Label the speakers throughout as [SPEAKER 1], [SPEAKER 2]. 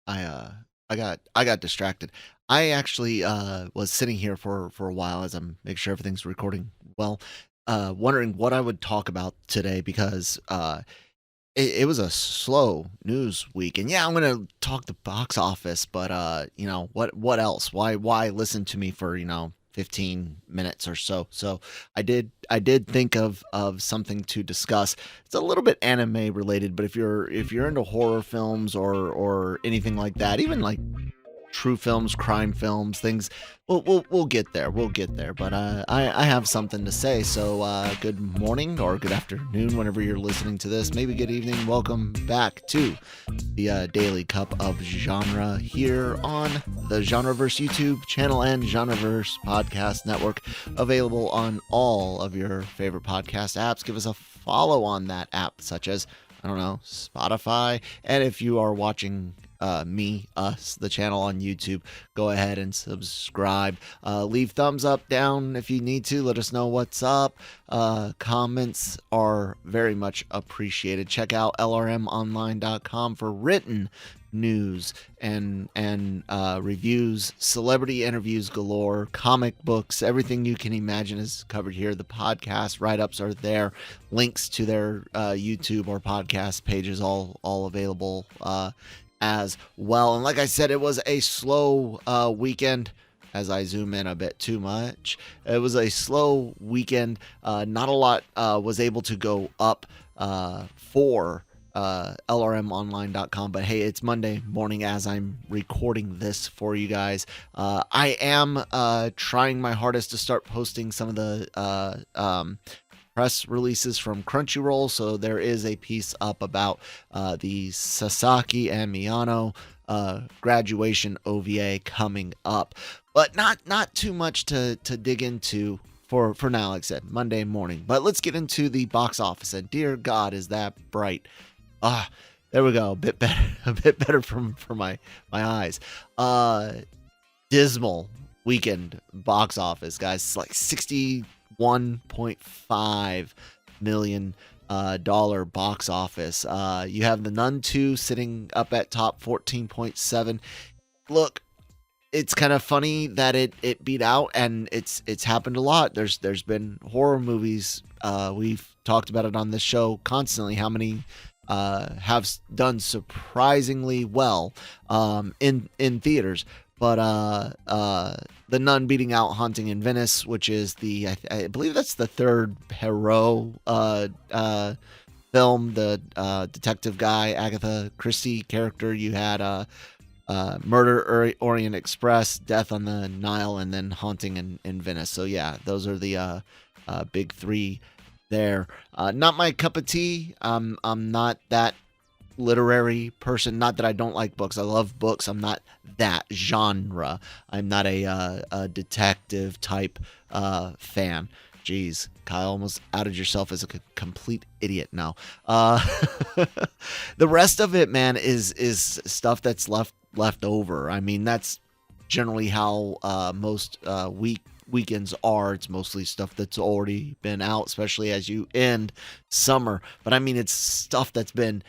[SPEAKER 1] I I got distracted. I actually was sitting here for a while as I'm make sure everything's recording well, wondering what I would talk about today because it was a slow news week. And yeah, I'm gonna talk the box office, but what else? Why listen to me for 15 minutes or so? So I did think of something to discuss. It's a little bit anime related, but if you're into horror films or anything like that, even like true films, crime films, things. We'll get there. We'll get there. But I have something to say. So good morning or good afternoon, whenever you're listening to this. Maybe good evening. Welcome back to the Daily Cup of Genre here on the Genreverse YouTube channel and Genreverse Podcast Network, available on all of your favorite podcast apps. Give us a follow on that app, such as I don't know, Spotify. And if you are watching us, the channel on YouTube, go ahead and subscribe. Leave thumbs up, down if you need to. Let us know what's up. Comments are very much appreciated. Check out lrmonline.com for written news and reviews, celebrity interviews galore, comic books, everything you can imagine is covered here. The podcast write-ups are there, links to their YouTube or podcast pages all available as well. And like I said, it was a slow weekend. As I zoom in a bit too much, it was a slow weekend. Not a lot was able to go up for lrmonline.com, but hey, it's Monday morning as I'm recording this for you guys. I am trying my hardest to start posting some of the press releases from Crunchyroll. So there is a piece up about the Sasaki and Miyano graduation OVA coming up, but not too much to dig into for now. Like I said, Monday morning. But let's get into the box office. And dear God, is that bright? There we go. A bit better for my eyes. Dismal weekend box office, guys. It's like $61.5 million dollar box office. You have The Nun 2 sitting up at top, 14.7. Look, it's kind of funny that it beat out, and it's happened a lot. There's been horror movies. We've talked about it on this show constantly. How many have done surprisingly well in theaters. But The Nun beating out Haunting in Venice, which is I believe that's the third Perot film. The detective guy, Agatha Christie character. You had Murder Orient Express, Death on the Nile, and then Haunting in Venice. So yeah, those are the big three there. Not my cup of tea. I'm not that literary person. Not that I don't like books. I love books. I'm not that genre. I'm not a detective type fan. Jeez, Kyle, almost outed yourself as a complete idiot now. The rest of it, man, is stuff that's left over. I mean, that's generally how most weekends are. It's mostly stuff that's already been out, especially as you end summer. But I mean, it's stuff that's been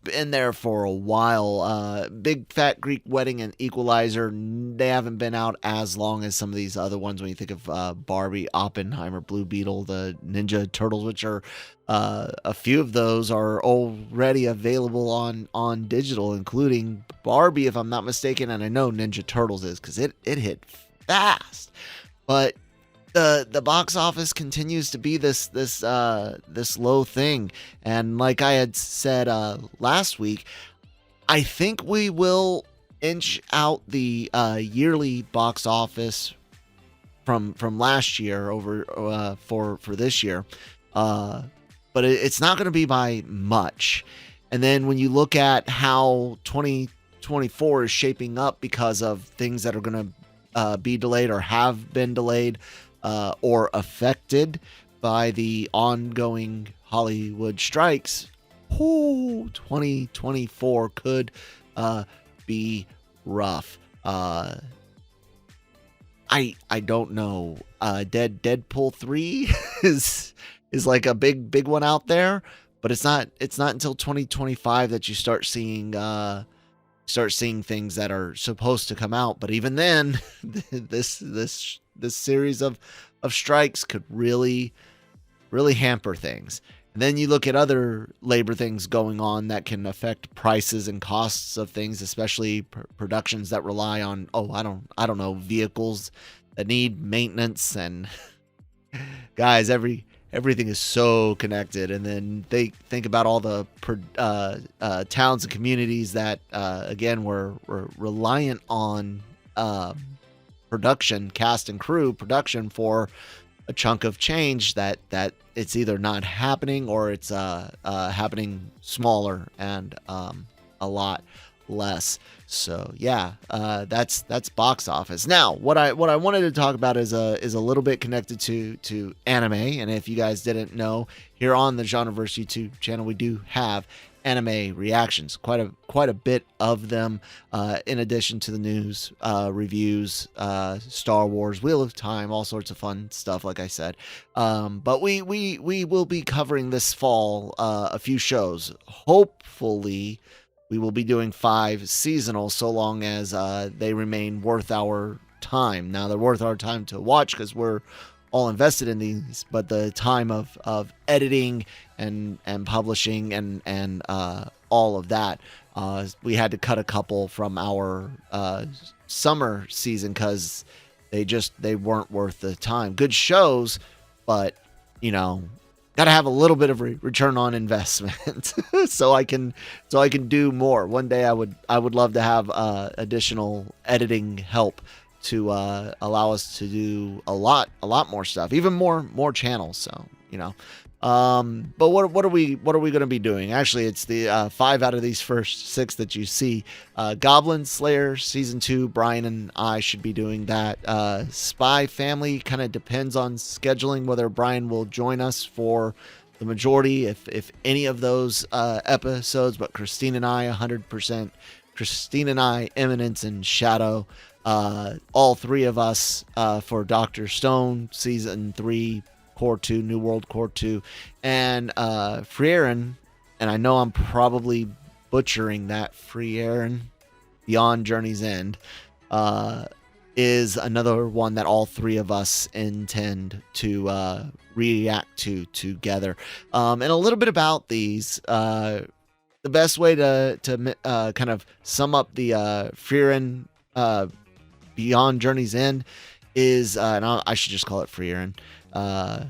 [SPEAKER 1] there for a while. Big Fat Greek Wedding and Equalizer, they haven't been out as long as some of these other ones. When you think of Barbie, Oppenheimer, Blue Beetle, the Ninja Turtles, which are a few of those are already available on digital, including Barbie, if I'm not mistaken, and I know Ninja Turtles is because it hit fast. But the box office continues to be this low thing, and like I had said last week, I think we will inch out the yearly box office from last year over for this year, but it's not going to be by much. And then when you look at how 2024 is shaping up because of things that are going to be delayed or have been delayed, or affected by the ongoing Hollywood strikes, 2024 could be rough. I don't know. Deadpool 3 is like a big one out there, but it's not until 2025 that you start seeing start seeing things that are supposed to come out. But even then, this series of strikes could really hamper things. And then you look at other labor things going on that can affect prices and costs of things, especially productions that rely on, I don't know, vehicles that need maintenance. And guys, everything is so connected. And then they think about all the towns and communities that again were reliant on production, cast and crew production for a chunk of change that it's either not happening or it's happening smaller and a lot less. So yeah, that's box office. Now, what I wanted to talk about is a little bit connected to anime. And if you guys didn't know, here on the Genreverse YouTube channel, we do have anime reactions, quite a bit of them, in addition to the news, reviews, Star Wars, Wheel of Time, all sorts of fun stuff, like I said. But we will be covering this fall a few shows. Hopefully we will be doing 5 seasonal, so long as they remain worth our time. Now, they're worth our time to watch because we're all invested in these, but the time of editing and publishing and all of that, we had to cut a couple from our summer season because they weren't worth the time. Good shows, but gotta have a little bit of return on investment so I can do more. One day I would love to have additional editing help to allow us to do a lot more stuff, even more channels. So but what are we going to be doing? Actually, it's the 5 out of these first 6 that you see. Goblin Slayer season 2. Brian and I should be doing that. Spy Family kind of depends on scheduling whether Brian will join us for the majority, if any of those episodes. But Christine and I 100%. Christine and I, Eminence and Shadow. All 3 of us for Dr. Stone season 3, Core 2, New World Core 2, and Frieren, and I know I'm probably butchering that, Frieren, Beyond Journey's End, is another one that all 3 of us intend to react to together. And a little bit about these. The best way to kind of sum up the Frieren Beyond Journey's End is, and I should just call it Frieren. The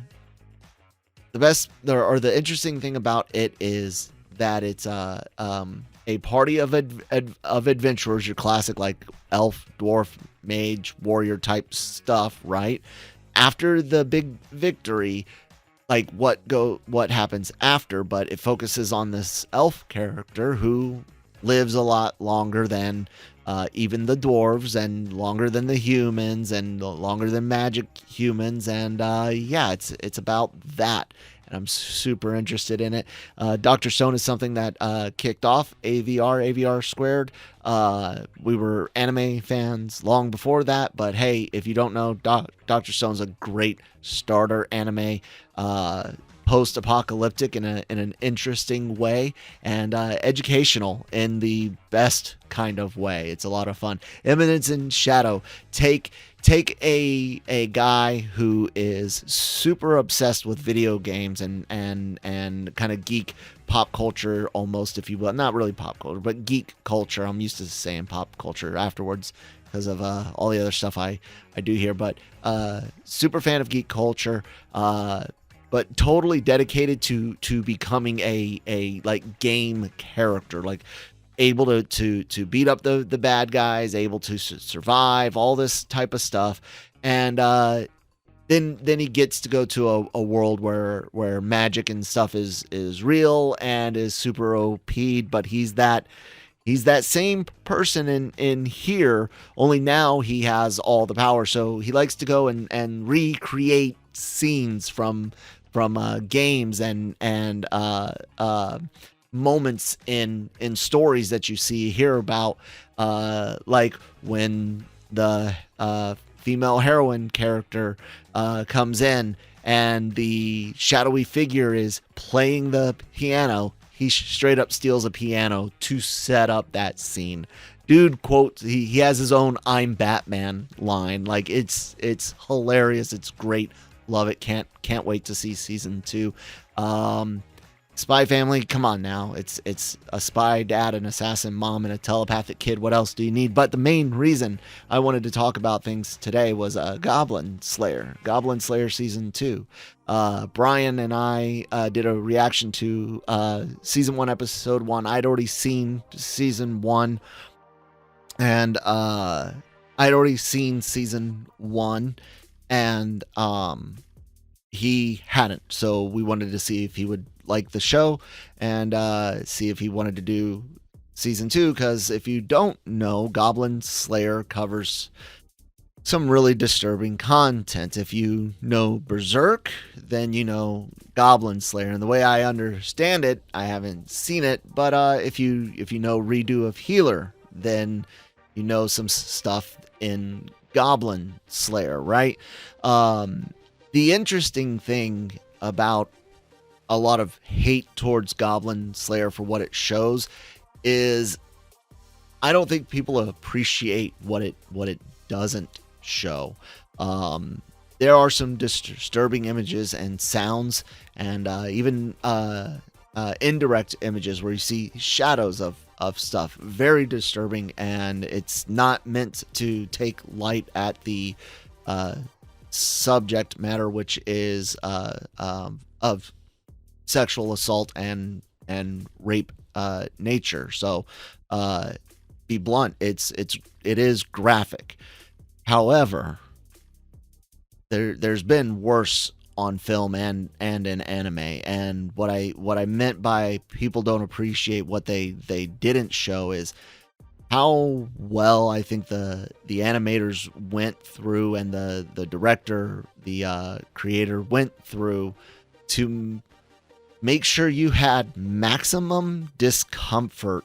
[SPEAKER 1] interesting thing about it is that it's a party of adventurers, your classic like elf, dwarf, mage, warrior type stuff, right? After the big victory, like what happens after, but it focuses on this elf character who lives a lot longer than even the dwarves, and longer than the humans, and longer than magic humans, and yeah, it's about that, and I'm super interested in it. Dr. Stone is something that kicked off AVR Squared. We were anime fans long before that, but hey, if you don't know, Dr. Stone's a great starter anime, post-apocalyptic in an interesting way, and educational in the best kind of way. It's a lot of fun. Eminence and Shadow take a guy who is super obsessed with video games and kind of geek pop culture, almost, if you will. Not really pop culture, but geek culture. I'm used to saying pop culture afterwards because of all the other stuff I do here, but super fan of geek culture, but totally dedicated to becoming a like game character, like able to beat up the bad guys, able to survive, all this type of stuff. And then he gets to go to a world where magic and stuff is real and is super OP'd, but he's that same person in here, only now he has all the power. So he likes to go and recreate scenes from games and moments in stories that you hear about, like when the female heroine character comes in and the shadowy figure is playing the piano. he straight up steals a piano to set up that scene. Dude quotes, he has his own "I'm Batman" line. Like, it's hilarious. It's great. Love it. Can't wait to see season 2. Spy Family, come on now. It's a spy dad, an assassin mom, and a telepathic kid. What else do you need? But the main reason I wanted to talk about things today was Goblin Slayer. Goblin Slayer season 2. Brian and I did a reaction to season 1, episode 1. I'd already seen season 1, and I'd already seen season 1, and he hadn't. So we wanted to see if he would like the show and see if he wanted to do season 2, because if you don't know, Goblin Slayer covers some really disturbing content. If you know Berserk, then you know Goblin Slayer. And the way I understand it, I haven't seen it, but if you know Redo of Healer, then you know some stuff in Goblin Slayer, right? The interesting thing about a lot of hate towards Goblin Slayer for what it shows is I don't think people appreciate what it doesn't show. There are some disturbing images and sounds, and even indirect images where you see shadows of stuff. Very disturbing, and it's not meant to take light at the subject matter, which is of sexual assault and rape nature. So be blunt, it is graphic. However, there's been worse on film and in anime, and what I meant by people don't appreciate what they didn't show is how well I think the animators went through, and the director, the creator went through to make sure you had maximum discomfort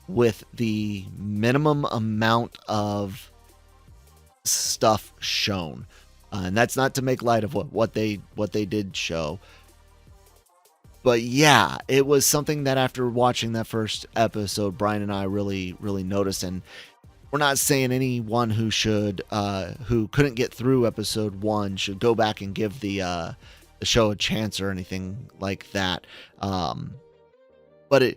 [SPEAKER 1] with the minimum amount of stuff shown. And that's not to make light of what they did show. But yeah, it was something that after watching that first episode, Brian and I really noticed. And we're not saying anyone who couldn't get through episode 1 should go back and give the show a chance or anything like that. But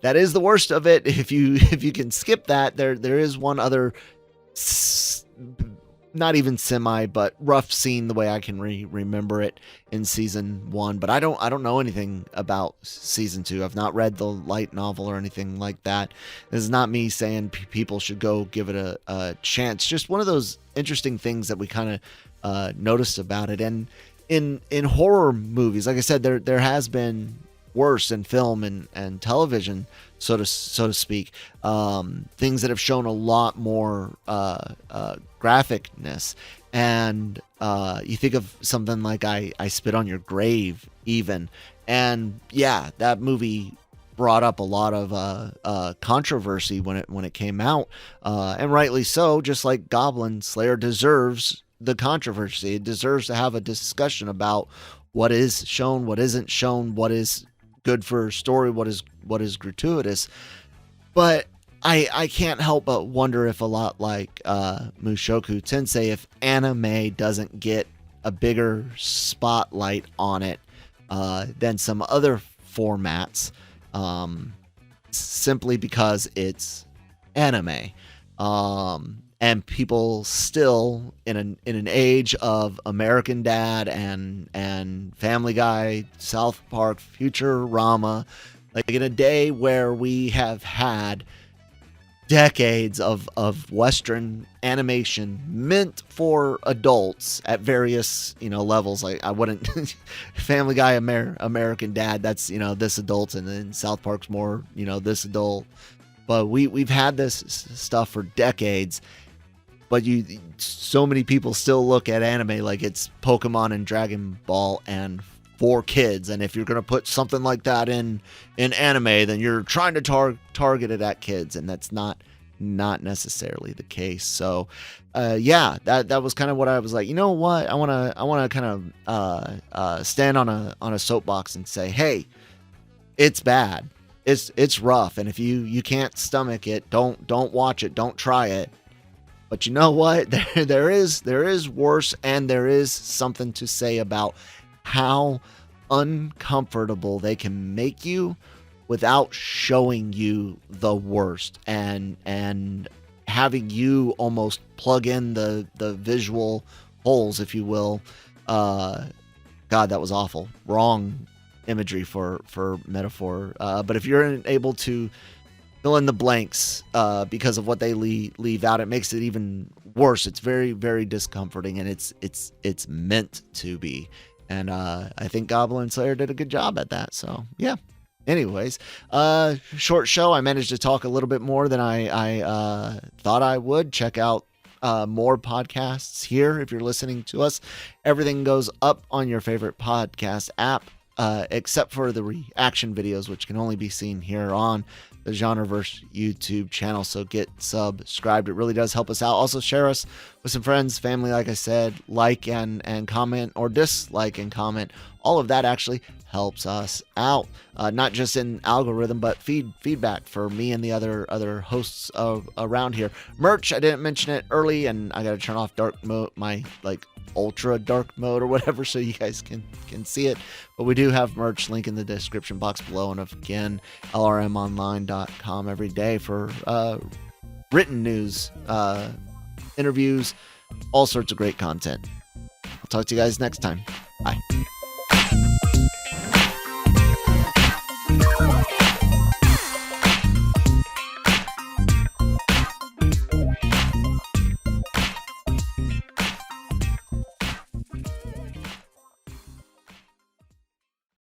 [SPEAKER 1] that is the worst of it. If you can skip that, there is one other not even semi, but rough scene the way I can remember it in season 1. But I don't know anything about season 2. I've not read the light novel or anything like that. This is not me saying people should go give it a chance. Just one of those interesting things that we kind of noticed about it. And in horror movies, like I said, there has been worse in film and television, so to speak. Things that have shown a lot more graphicness, and you think of something like I Spit on Your Grave, even, and yeah, that movie brought up a lot of controversy when it came out, and rightly so. Just like Goblin Slayer deserves the controversy, it deserves to have a discussion about what is shown, what isn't shown, what is good for story, what is gratuitous. But I can't help but wonder if a lot like Mushoku Tensei, if anime doesn't get a bigger spotlight on it than some other formats, simply because it's anime. And people still in an age of American Dad and Family Guy, South Park, Futurama, like in a day where we have had decades of Western animation meant for adults at various levels. Like I wouldn't Family Guy, American Dad, that's this adult, and then South Park's more this adult. But we've had this stuff for decades. But so many people still look at anime like it's Pokemon and Dragon Ball and for kids. And if you're going to put something like that in anime, then you're trying to target it at kids, and that's not necessarily the case. So, yeah, that was kind of what I was like. You know what? I want to kind of stand on a soapbox and say, hey, it's bad. It's rough, and if you can't stomach it, don't watch it, don't try it. But you know what? There is worse, and there is something to say about how uncomfortable they can make you without showing you the worst, and having you almost plug in the visual holes, if you will. God, that was awful. Wrong imagery for metaphor. But if you're able to fill in the blanks because of what they leave out, it makes it even worse. It's very, very discomforting, and it's meant to be. And I think Goblin Slayer did a good job at that. So yeah. Anyways, short show. I managed to talk a little bit more than I thought I would. Check out more podcasts here if you're listening to us. Everything goes up on your favorite podcast app, except for the reaction videos, which can only be seen here on the Genreverse YouTube channel. So get subscribed. It really does help us out. Also share us with some friends, family, like I said. Like and comment, or dislike and comment. All of that actually helps us out, not just in algorithm, but feedback for me and the other hosts of around here. Merch, I didn't mention it early, and I gotta turn off dark mode, my like ultra dark mode or whatever, so you guys can see it. But we do have merch, link in the description box below, and again, lrmonline.com every day for written news, interviews, all sorts of great content. I'll talk to you guys next time. Bye.